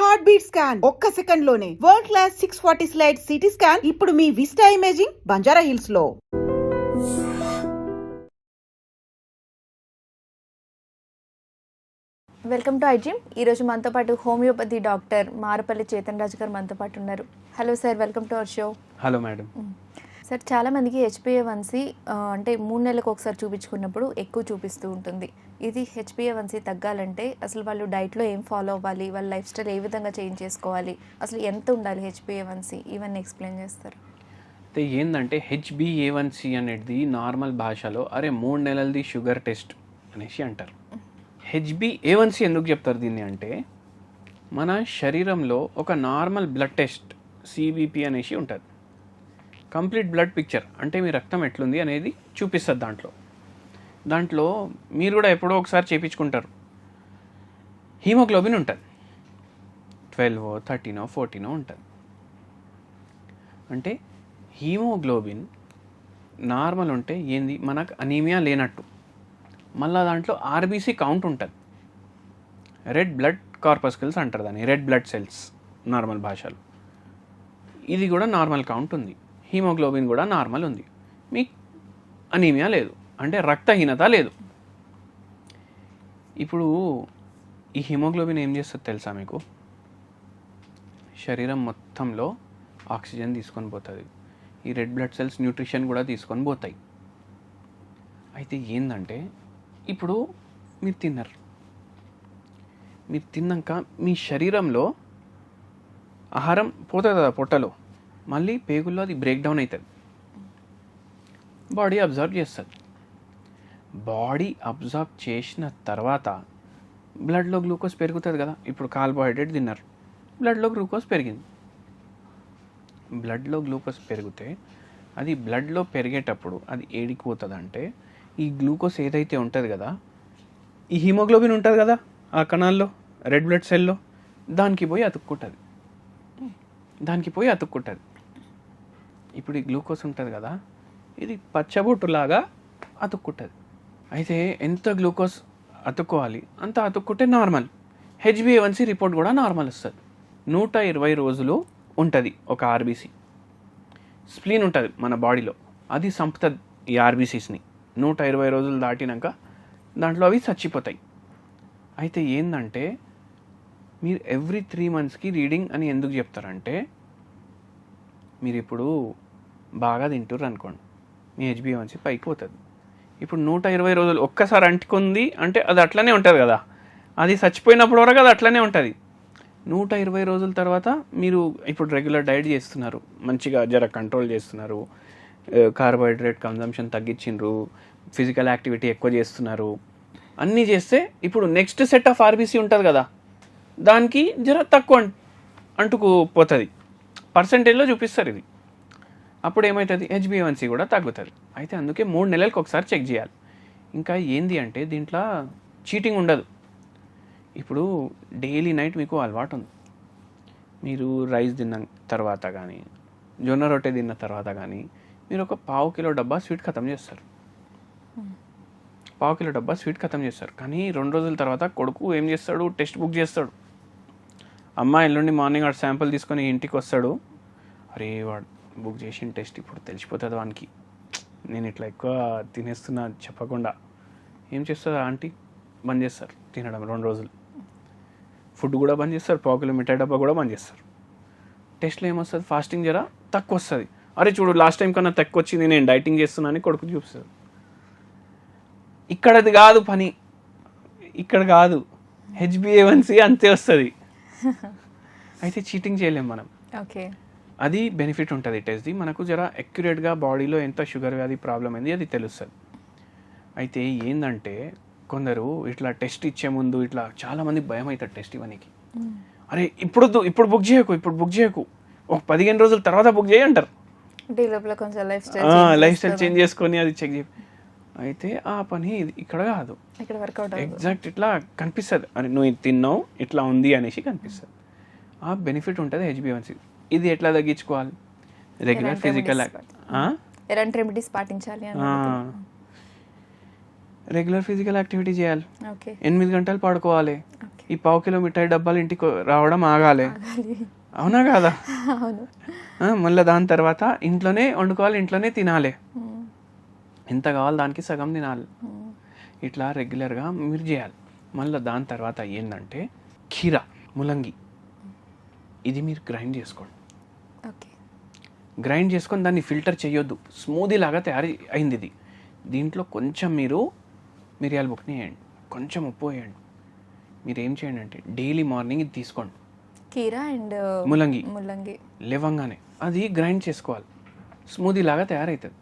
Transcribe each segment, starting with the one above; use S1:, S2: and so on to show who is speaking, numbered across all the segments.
S1: Heart beat scan ఒక్క second లోనే world class 640 slide CT scan ఇప్పుడు మీ విస్టా ఇమేజింగ్ బంజారా హిల్స్ లో.
S2: వెల్కమ్ టు ఐజిమ్. ఈరోజు మనతో పాటు హోమియోపతి డాక్టర్ మారపల్లి చేతన్ రాజు గారు మనతో పాటు ఉన్నారు. Hello sir, welcome to our show.
S3: Hello madam.
S2: Sir, చాలామందికి HbA1c అంటే 3 నెలలకు ఒకసారి చూపించుకున్నప్పుడు ఎక్కువ చూపిస్తూ ఉంటుంది. ఇది HbA1c తగ్గాలంటే అసలు వాళ్ళు డైట్లో ఏం ఫాలో అవ్వాలి, వాళ్ళ లైఫ్ స్టైల్ ఏ విధంగా చేంజ్ చేసుకోవాలి, అసలు ఎంత ఉండాలి HbA1c, ఇవన్నీ ఎక్స్ప్లెయిన్ చేస్తారు.
S3: అయితే ఏంటంటే HbA1c అనేది నార్మల్ భాషలో 3 నెలలది షుగర్ టెస్ట్ అనేసి అంటారు. HbA1c ఎందుకు చెప్తారు దీన్ని అంటే, మన శరీరంలో ఒక నార్మల్ బ్లడ్ టెస్ట్ CBP అనేసి ఉంటుంది. కంప్లీట్ బ్లడ్ పిక్చర్ అంటే మీ రక్తం ఎట్లుంది అనేది చూపిస్తుంది. దాంట్లో మీరు కూడా ఎప్పుడో ఒకసారి చేయించుకుంటారు. హీమోగ్లోబిన్ ఉంటుంది, 12, 13, 14 ఉంటుంది. అంటే హీమోగ్లోబిన్ నార్మల్ ఉంటే ఏంది, మనకు అనీమియా లేనట్టు. మళ్ళీ దాంట్లో RBC కౌంట్ ఉంటుంది, రెడ్ బ్లడ్ కార్పస్కల్స్ అంటారు దాన్ని, రెడ్ బ్లడ్ సెల్స్ నార్మల్ భాషలో. ఇది కూడా నార్మల్ కౌంట్ ఉంది, హీమోగ్లోబిన్ కూడా నార్మల్ ఉంది, మీకు అనీమియా లేదు, అంటే రక్తహీనత లేదు. ఇప్పుడు ఈ హీమోగ్లోబిన్ ఏం చేస్తుంది తెలుసా మీకు? శరీరం మొత్తంలో ఆక్సిజన్ తీసుకొని పోతుంది, ఈ రెడ్ బ్లడ్ సెల్స్ న్యూట్రిషన్ కూడా తీసుకొని పోతాయి. అయితే ఏంటంటే ఇప్పుడు మీరు తిన్నాక మీ శరీరంలో ఆహారం పోతుంది కదా పొట్టలో, మళ్ళీ పేగుల్లో అది బ్రేక్ డౌన్ అవుతుంది, బాడీ అబ్జర్వ్ చేస్తుంది. బాడీ అబ్జర్వ్ చేసిన తర్వాత బ్లడ్లో గ్లూకోజ్ పెరుగుతుంది కదా. ఇప్పుడు కార్బోహైడ్రేట్ తిన్నారు, బ్లడ్లో గ్లూకోజ్ పెరిగింది. బ్లడ్లో గ్లూకోజ్ పెరిగితే అది బ్లడ్లో పెరిగేటప్పుడు అది ఏడికి పోతుంది అంటే, ఈ గ్లూకోజ్ ఏదైతే ఉంటుంది కదా, ఈ హీమోగ్లోబిన్ ఉంటుంది కదా ఆ కణాల్లో, రెడ్ బ్లడ్ సెల్లో, దానికి పోయి అతుక్కుంటుంది. ఇప్పుడు ఈ గ్లూకోజ్ ఉంటుంది కదా, ఇది పచ్చబొట్టులాగా అతుక్కుంటుంది. అయితే ఎంత గ్లూకోజ్ అతుక్కోవాలి అంత అతుక్కుంటే నార్మల్. HbA1c రిపోర్ట్ కూడా నార్మల్ వస్తుంది. 120 రోజులు ఉంటుంది ఒక RBC. స్ప్లీన్ ఉంటుంది మన బాడీలో, అది సంపుతుంది ఈ RBCస్ని. 120 రోజులు దాటినాక దాంట్లో అవి చచ్చిపోతాయి. అయితే ఏంటంటే మీరు ఎవ్రీ 3 మంత్స్కి రీడింగ్ అని ఎందుకు చెప్తారంటే, మీరు ఇప్పుడు బాగా తింటుర్రు అనుకోండి, మీ HbA1c పైకి పోతుంది. ఇప్పుడు 120 రోజులు ఒక్కసారి అంటుకుంది అంటే అది అట్లనే ఉంటుంది కదా, అది చచ్చిపోయినప్పుడు వరకు అది అట్లనే ఉంటుంది. 120 రోజుల తర్వాత మీరు ఇప్పుడు రెగ్యులర్ డైట్ చేస్తున్నారు, మంచిగా జర కంట్రోల్ చేస్తున్నారు, కార్బోహైడ్రేట్ కన్జంప్షన్ తగ్గించిండ్రు, ఫిజికల్ యాక్టివిటీ ఎక్కువ చేస్తున్నారు, అన్నీ చేస్తే ఇప్పుడు నెక్స్ట్ సెట్ ఆఫ్ RBC ఉంటుంది కదా, దానికి జర తక్కువ అంటుకుపోతుంది, పర్సంటేజ్లో చూపిస్తారు ఇది. అప్పుడు ఏమవుతుంది, HbA1c కూడా తగ్గుతుంది. అయితే అందుకే 3 నెలలకు ఒకసారి చెక్ చేయాలి. ఇంకా ఏంది అంటే దీంట్లో చీటింగ్ ఉండదు. ఇప్పుడు డైలీ నైట్ మీకు అలవాటు ఉంది, మీరు రైస్ తిన్న తర్వాత కానీ జొన్న రొట్టె తిన్న తర్వాత కానీ మీరు ఒక 1/2 కిలో డబ్బా స్వీట్ ఖతం చేస్తారు. 1/2 కిలో డబ్బా స్వీట్ ఖతం చేస్తారు. కానీ 2 రోజుల తర్వాత కొడుకు ఏం చేస్తాడు, టెస్ట్ బుక్ చేస్తాడు. అమ్మ ఎల్లుండి మార్నింగ్ వాడు శాంపుల్ తీసుకొని ఇంటికి వస్తాడు, అరే వాడు బుక్ చేసిన టెస్ట్ ఇప్పుడు తెలిసిపోతుంది వానికి, నేను ఇట్లా ఎక్కువ తినేస్తున్నా చెప్పకుండా. ఏం చేస్తుంది ఆంటీ, బంద్ చేస్తారు తినడం 2 రోజులు. ఫుడ్ కూడా బంద్ చేస్తారు, 1/2 కిలో మిఠాయి డబ్బా కూడా బంద్ చేస్తారు. టెస్ట్లో ఏమొస్తుంది, ఫాస్టింగ్ జర తక్కువ వస్తుంది. అరే చూడు లాస్ట్ టైం కన్నా తక్కువ వచ్చింది, నేను డైటింగ్ చేస్తున్నా అని కొడుకు చూపిస్తుంది. ఇక్కడది కాదు పని, ఇక్కడ కాదు, HbA1c అంతే వస్తుంది. అయితే చీటింగ్ చేయలేం మనం.
S2: ఓకే,
S3: అది బెనిఫిట్ ఉంటుంది టెస్ట్ది. మనకు జర అక్యురేట్గా బాడీలో ఎంత షుగర్ వ్యాధి ప్రాబ్లం అయింది అది తెలుస్తుంది. అయితే ఏంటంటే కొందరు ఇట్లా టెస్ట్ ఇచ్చే ముందు ఇట్లా చాలామంది భయం అవుతుంది టెస్ట్ ఇవ్వడానికి. అరే ఇప్పుడు బుక్ చేయకు, ఒక 15 రోజుల తర్వాత బుక్ చేయంటారు. లైఫ్ స్టైల్ చేంజ్ చేసుకొని అది చెక్ చేయ. అయితే ఆ పని ఇక్కడ కాదు, ఎగ్జాక్ట్ ఇట్లా కనిపిస్తుంది, అని నువ్వు ఇది తిన్నావు ఇట్లా ఉంది అనేసి కనిపిస్తుంది. ఆ బెనిఫిట్ ఉంటుంది HbA1c. ఇది ఎట్లా తగ్గించుకోవాలి, రెగ్యులర్ ఫిజికల్
S2: రెమెడీస్ పాటించాలి.
S3: రెగ్యులర్ ఫిజికల్ యాక్టివిటీ చేయాలి, 8 గంటలు పడుకోవాలి, ఈ 1/2 కిలో మిఠాయి డబ్బాలు ఇంటికి రావడం ఆగాలి, అవునా కాదా?
S2: అవును.
S3: మళ్ళీ దాని తర్వాత ఇంట్లోనే వండుకోవాలి, ఇంట్లోనే తినాలి, ఎంత కావాలి దానికి సగం తినాలి. ఇట్లా రెగ్యులర్గా మీరు చేయాలి. మళ్ళీ దాని తర్వాత ఏంటంటే కీరా, ములంగి, ఇది మీరు గ్రైండ్ చేసుకోండి.
S2: ఓకే.
S3: గ్రైండ్ చేసుకొని దాన్ని ఫిల్టర్ చేయొద్దు, స్మూదీ లాగా తయారు అయింది ఇది. దీంట్లో కొంచెం మీరు మిరియాల బుక్ని వేయండి, కొంచెం ఉప్పు వేయండి. మీరు ఏం చేయండి అంటే డైలీ మార్నింగ్ ఇది తీసుకోండి,
S2: కీరా అండ్
S3: ములంగి
S2: లేవంగానే
S3: అది గ్రైండ్ చేసుకోవాలి, స్మూదీ లాగా తయారవుతుంది.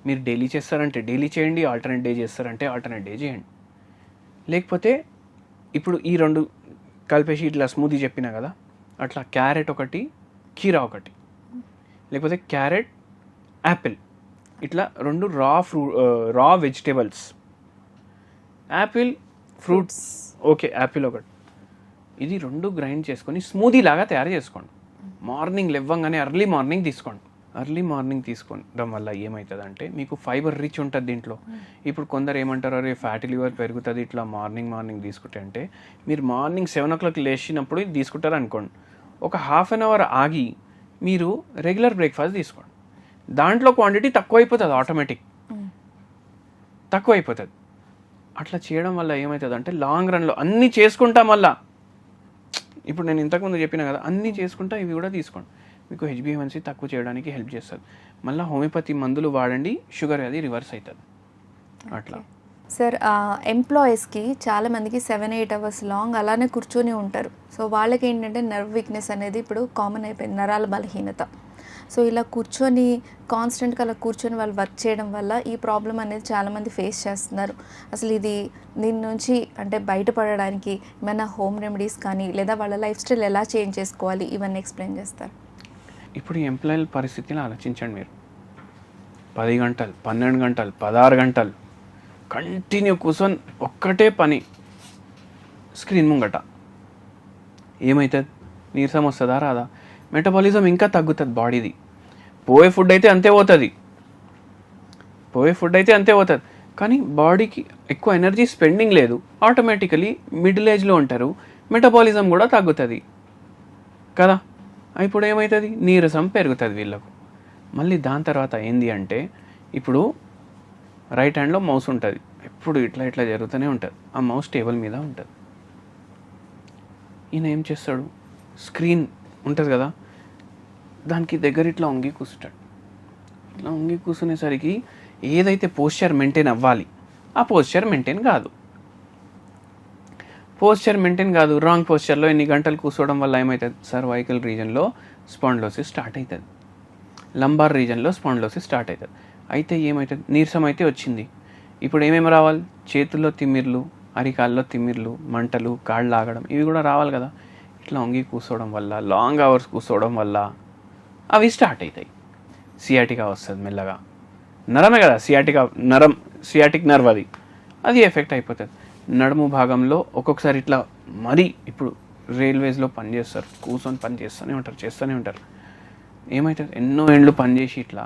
S3: మీరు డైలీ చేస్తారంటే డైలీ చేయండి, ఆల్టర్నేట్ డే చేస్తారంటే ఆల్టర్నేట్ డే చేయండి. లేకపోతే ఇప్పుడు ఈ 2 కలిపేసి ఇట్లా స్మూదీ చెప్పినా కదా, అట్లా క్యారెట్ ఒకటి, కీరా ఒకటి, లేకపోతే క్యారెట్, యాపిల్, ఇట్లా 2 raw vegetables, Apple, fruits, okay Apple ఒకటి, ఇది 2 గ్రైండ్ చేసుకొని స్మూదీ లాగా తయారు చేసుకోండి. మార్నింగ్ లేవగానే ఎర్లీ మార్నింగ్ తీసుకోండి. ఎర్లీ మార్నింగ్ తీసుకోవడం వల్ల ఏమవుతుందంటే మీకు ఫైబర్ రిచ్ ఉంటుంది దీంట్లో. ఇప్పుడు కొందరు ఏమంటారు, అరే ఫ్యాటీ లివర్ పెరుగుతుంది ఇట్లా మార్నింగ్ తీసుకుంటే అంటే, మీరు మార్నింగ్ 7 o'clock లేచినప్పుడు ఇది తీసుకుంటారు అనుకోండి, ఒక హాఫ్ అన్ అవర్ ఆగి మీరు రెగ్యులర్ బ్రేక్ఫాస్ట్ తీసుకోండి, దాంట్లో క్వాంటిటీ తక్కువ అయిపోతుంది, ఆటోమేటిక్ తక్కువ అయిపోతుంది. అట్లా చేయడం వల్ల ఏమవుతుంది అంటే లాంగ్ రన్లో అన్నీ చేసుకుంటా, మళ్ళా ఇప్పుడు నేను ఇంతకుముందు చెప్పిన కదా అన్నీ చేసుకుంటా ఇవి కూడా తీసుకోండి, మీకు HbA1c తక్కువ చేయడానికి హెల్ప్ చేస్తుంది. మళ్ళీ హోమియోపతి మందులు వాడండి, షుగర్ అది రివర్స్ అవుతుంది. అట్లా
S2: సార్, ఎంప్లాయీస్కి చాలామందికి 7-8 hours లాంగ్ అలానే కూర్చొని ఉంటారు. సో వాళ్ళకి ఏంటంటే నర్వ్ వీక్నెస్ అనేది ఇప్పుడు కామన్ అయిపోయింది, నరాల బలహీనత. సో ఇలా కూర్చొని కాన్స్టెంట్గా అలా కూర్చొని వాళ్ళు వర్క్ చేయడం వల్ల ఈ ప్రాబ్లం అనేది చాలామంది ఫేస్ చేస్తున్నారు. అసలు దీని నుంచి అంటే బయటపడడానికి ఏమైనా హోమ్ రెమెడీస్ కానీ లేదా వాళ్ళ లైఫ్ స్టైల్ ఎలా చేంజ్ చేసుకోవాలి ఇవన్నీ ఎక్స్ప్లెయిన్ చేస్తారు.
S3: ఇప్పుడు ఈ ఎంప్లాయీల పరిస్థితిని ఆలోచించండి. మీరు 10 గంటలు, 12 గంటలు, 16 గంటలు కంటిన్యూ కూర్చొని ఒక్కటే పని, స్క్రీన్ ముంగట, ఏమవుతుంది? నీరసం వస్తుందా రాదా? మెటబాలిజం ఇంకా తగ్గుతుంది బాడీది. పోయే ఫుడ్ అయితే అంతే పోతుంది, కానీ బాడీకి ఎక్కువ ఎనర్జీ స్పెండింగ్ లేదు, ఆటోమేటికలీ మిడిల్ ఏజ్లో ఉంటారు, మెటబాలిజం కూడా తగ్గుతుంది కదా. ఇప్పుడు ఏమవుతుంది? నీరసం పెరుగుతుంది వీళ్ళకు. మళ్ళీ దాని తర్వాత ఏంది అంటే, ఇప్పుడు రైట్ హ్యాండ్లో మౌస్ ఉంటుంది, ఎప్పుడు ఇట్లా జరుగుతూనే ఉంటుంది, ఆ మౌస్ టేబుల్ మీద ఉంటుంది. ఈయన ఏం చేస్తాడు, స్క్రీన్ ఉంటుంది కదా దానికి దగ్గర ఇట్లా వంగి కూర్చుంటాడు. ఇట్లా వంగి కూర్చునేసరికి ఏదైతే పోస్చర్ మెయింటైన్ అవ్వాలి ఆ పోస్చర్ మెయింటైన్ కాదు, రాంగ్ పోస్చర్లో ఎన్ని గంటలు కూర్చోవడం వల్ల ఏమవుతుంది? సర్వైకల్ రీజన్లో స్పాండిలోసిస్ స్టార్ట్ అవుతుంది, లంబార్ రీజన్లో స్పాండిలోసిస్ స్టార్ట్ అవుతుంది. అయితే ఏమవుతుంది? నీరసం అయితే వచ్చింది, ఇప్పుడు ఏమేమి రావాలి? చేతుల్లో తిమ్మిర్లు, అరికాల్లో తిమ్మిర్లు, మంటలు, కాళ్ళు లాగడం, ఇవి కూడా రావాలి కదా. ఇట్లా వంగి కూర్చోవడం వల్ల, లాంగ్ అవర్స్ కూర్చోవడం వల్ల అవి స్టార్ట్ అవుతాయి. సియాటికా వస్తుంది మెల్లగా, నరమే కదా సియాటిక్ నర్వ్, అది ఎఫెక్ట్ అయిపోతుంది. నడుము భాగంలో ఒక్కొక్కసారి ఇట్లా మరీ, ఇప్పుడు రైల్వేస్లో పనిచేస్తారు, కూర్చొని పని చేస్తూనే ఉంటారు, ఏమవుతుంది? ఎన్నో ఏండ్లు పనిచేసి ఇట్లా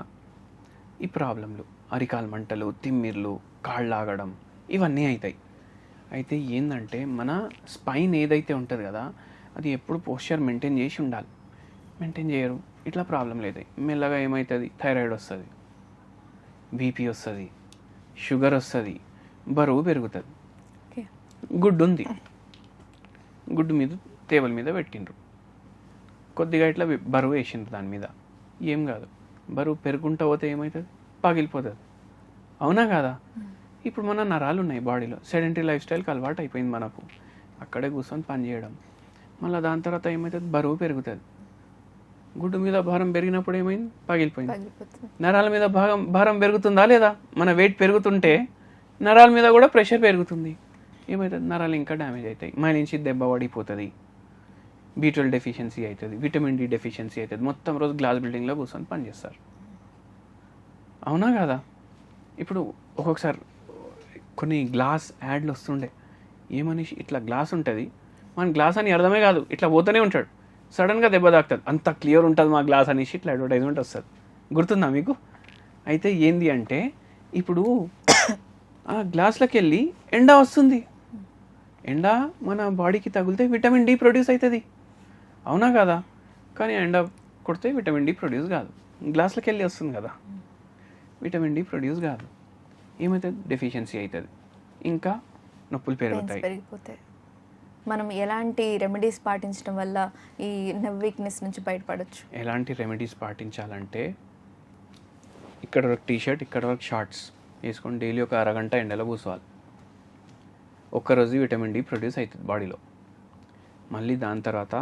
S3: ఈ ప్రాబ్లంలు, అరికాలు మంటలు, తిమ్మిర్లు, కాళ్ళు లాగడం, ఇవన్నీ అవుతాయి. అయితే ఏంటంటే మన స్పైన్ ఏదైతే ఉంటుంది కదా అది ఎప్పుడు పోస్చర్ మెయింటైన్ చేసి ఉండాలి, మెయింటైన్ చేయరు, ఇట్లా ప్రాబ్లంలు అవుతాయి. మెల్లగా ఏమవుతుంది? థైరాయిడ్ వస్తుంది, బీపీ వస్తుంది, షుగర్ వస్తుంది, బరువు పెరుగుతుంది. గుడ్డు ఉంది, గుడ్డు మీద టేబుల్ మీద పెట్టిండ్రు, కొద్దిగా ఇట్లా బరువు వేసిండ్రు దాని మీద, ఏం కాదు, బరువు పెరుగుంటూ పోతే ఏమవుతుంది? పగిలిపోతుంది, అవునా కాదా? ఇప్పుడు మన నరాలు ఉన్నాయి బాడీలో, సెడెంటరీ లైఫ్ స్టైల్కి అలవాటు అయిపోయింది మనకు, అక్కడే కూర్చొని పని చేయడం. మళ్ళీ దాని తర్వాత ఏమవుతుంది? బరువు పెరుగుతుంది, గుడ్డు మీద భారం పెరిగినప్పుడు ఏమైంది? పగిలిపోయింది. నరాల మీద భారం పెరుగుతుందా లేదా? మన వెయిట్ పెరుగుతుంటే నరాల మీద కూడా ప్రెషర్ పెరుగుతుంది, ఏమవుతుంది? నరాలు ఇంకా డ్యామేజ్ అవుతాయి, మైలించి దెబ్బ పడిపోతుంది, B12 డెఫిషియన్సీ అవుతుంది, విటమిన్ D డెఫిషియన్సీ అవుతుంది, మొత్తం రోజు గ్లాస్ బిల్డింగ్లో కూర్చొని పనిచేస్తారు, అవునా కదా? ఇప్పుడు ఒక్కొక్కసారి కొన్ని గ్లాస్ యాడ్లు వస్తుండే, ఏమని ఇట్లా గ్లాస్ ఉంటుంది, మన గ్లాస్ అని అర్థమే కాదు, ఇట్లా పోతూనే ఉంటాడు, సడన్గా దెబ్బ తాకుతుంది, అంత క్లియర్ ఉంటుంది మా గ్లాస్ అనేసి ఇట్లా అడ్వర్టైజ్మెంట్ వస్తుంది, గుర్తుందా మీకు? అయితే ఏంది అంటే ఇప్పుడు ఆ గ్లాస్లోకి వెళ్ళి ఎండ వస్తుంది, ఎండ మన బాడీకి తగిలితే విటమిన్ డి ప్రొడ్యూస్ అవుతుంది, అవునా కదా? కానీ ఎండ కొడితే విటమిన్ డి ప్రొడ్యూస్ కాదు, గ్లాసులకి వెళ్ళి వస్తుంది కదా, విటమిన్ డి ప్రొడ్యూస్ కాదు. ఏమవుతుంది? డెఫిషియన్సీ అవుతుంది, ఇంకా నొప్పులు పెరుగుతాయి.
S2: పెరిగిపోతాయి. మనం ఎలాంటి రెమెడీస్ పాటించడం వల్ల ఈ నెర్వ్ వీక్నెస్ నుంచి బయటపడవచ్చు?
S3: ఎలాంటి రెమెడీస్ పాటించాలంటే, ఇక్కడ వరకు టీషర్ట్, ఇక్కడ వరకు షార్ట్స్ వేసుకొని డైలీ ఒక అరగంట ఎండలో కూర్చోవాలి. ఒక్కరోజు విటమిన్ డి ప్రొడ్యూస్ అవుతుంది బాడీలో. మళ్ళీ దాని తర్వాత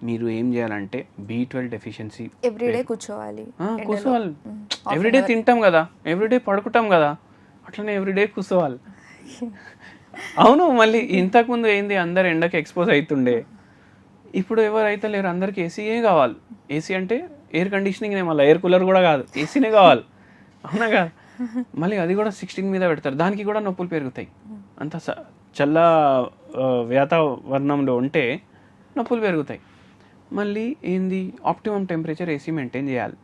S3: మీరు ఏం చేయాలంటే B12 డెఫిషియన్సీ
S2: ఎవ్రీడే కూర్చోవాలి.
S3: కూర్చోవాలి. ఎవ్రీడే తింటాం కదా, ఎవ్రీడే పడుకుంటాం కదా, అట్లనే ఎవ్రీడే కూర్చోవాలి. అవును, మళ్ళీ ఇంతకుముందు ఏంది, అందరు ఎండకి ఎక్స్పోజ్ అవుతుండే, ఇప్పుడు ఎవరు అయితే లేరు, అందరికి ఏసీయే కావాలి. ఏసీ అంటే ఎయిర్ కండిషనింగ్నే, మళ్ళీ ఎయిర్ కూలర్ కూడా కాదు, ఏసీనే కావాలి, అవునా కదా? మళ్ళీ అది కూడా 16 మీద పెడతారు, దానికి కూడా నొప్పులు పెరుగుతాయి. అంత చల్ల వాతావరణంలో ఉంటే నొప్పులు పెరుగుతాయి. మళ్ళీ ఏంది, ఆప్టిమమ్ టెంపరేచర్ ఏసీ మెయింటైన్ చేయాలి,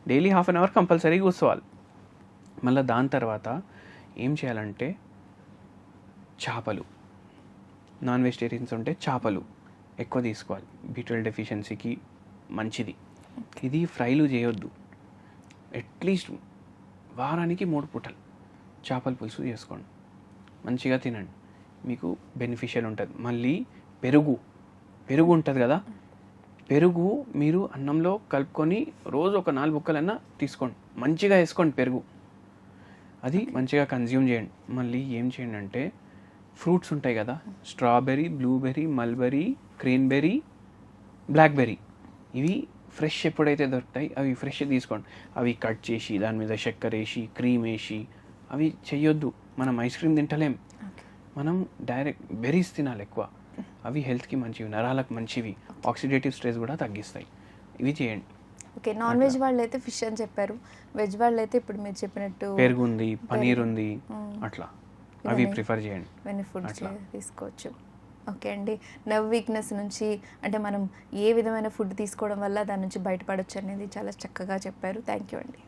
S3: daily half an hour compulsory కూర్చోవాలి. మళ్ళీ దాని తర్వాత ఏం చేయాలంటే, చేపలు, నాన్ వెజిటేరియన్స్ ఉంటే చేపలు ఎక్కువ తీసుకోవాలి, B12 డెఫిషియన్సీకి మంచిది. ఇది ఫ్రైలు చేయొద్దు, అట్లీస్ట్ వారానికి 3 పూటలు చేపల పులుసు చేసుకోండి, మంచిగా తినండి, మీకు బెనిఫిషియల్ ఉంటుంది. మళ్ళీ పెరుగు ఉంటుంది కదా, పెరుగు మీరు అన్నంలో కలుపుకొని రోజు ఒక 4 ముక్కలన్నా తీసుకోండి, మంచిగా వేసుకోండి పెరుగు, అది మంచిగా కన్జ్యూమ్ చేయండి. మళ్ళీ ఏం చేయండి అంటే, ఫ్రూట్స్ ఉంటాయి కదా, స్ట్రాబెర్రీ, బ్లూబెర్రీ, మల్బెర్రీ, క్రీన్బెర్రీ, బ్లాక్బెర్రీ, ఇవి ఫ్రెష్ ఎప్పుడైతే దొరుకుతాయి అవి ఫ్రెష్ తీసుకోండి. అవి కట్ చేసి దాని మీద చక్కెర వేసి క్రీమ్ వేసి అవి చెయ్యొద్దు. మనం ఐస్ క్రీమ్ తింటలేం, మనం డైరెక్ట్ బెర్రీస్ తినాలి ఎక్కువ, అవి హెల్త్కి మంచివి, నరాలకు మంచివి, ఆక్సిడేటివ్ స్ట్రెస్ కూడా తగ్గిస్తాయి, ఇవి చేయండి.
S2: ఓకే, నాన్ వెజ్ వాళ్ళు అయితే ఫిష్ అని చెప్పారు, వెజ్ వాళ్ళు అయితే ఇప్పుడు మీరు చెప్పినట్టు
S3: పెరుగు ఉంది, పనీర్ ఉంది, అట్లా అవి ప్రిఫర్ చేయండి,
S2: ఇవన్నీ ఫుడ్స్ తీసుకోవచ్చు. ఓకే అండి, నెర్వ్ వీక్నెస్ నుంచి అంటే మనం ఏ విధమైన ఫుడ్ తీసుకోవడం వల్ల దాని నుంచి బయటపడవచ్చు అనేది చాలా చక్కగా చెప్పారు. థ్యాంక్ యూ అండి.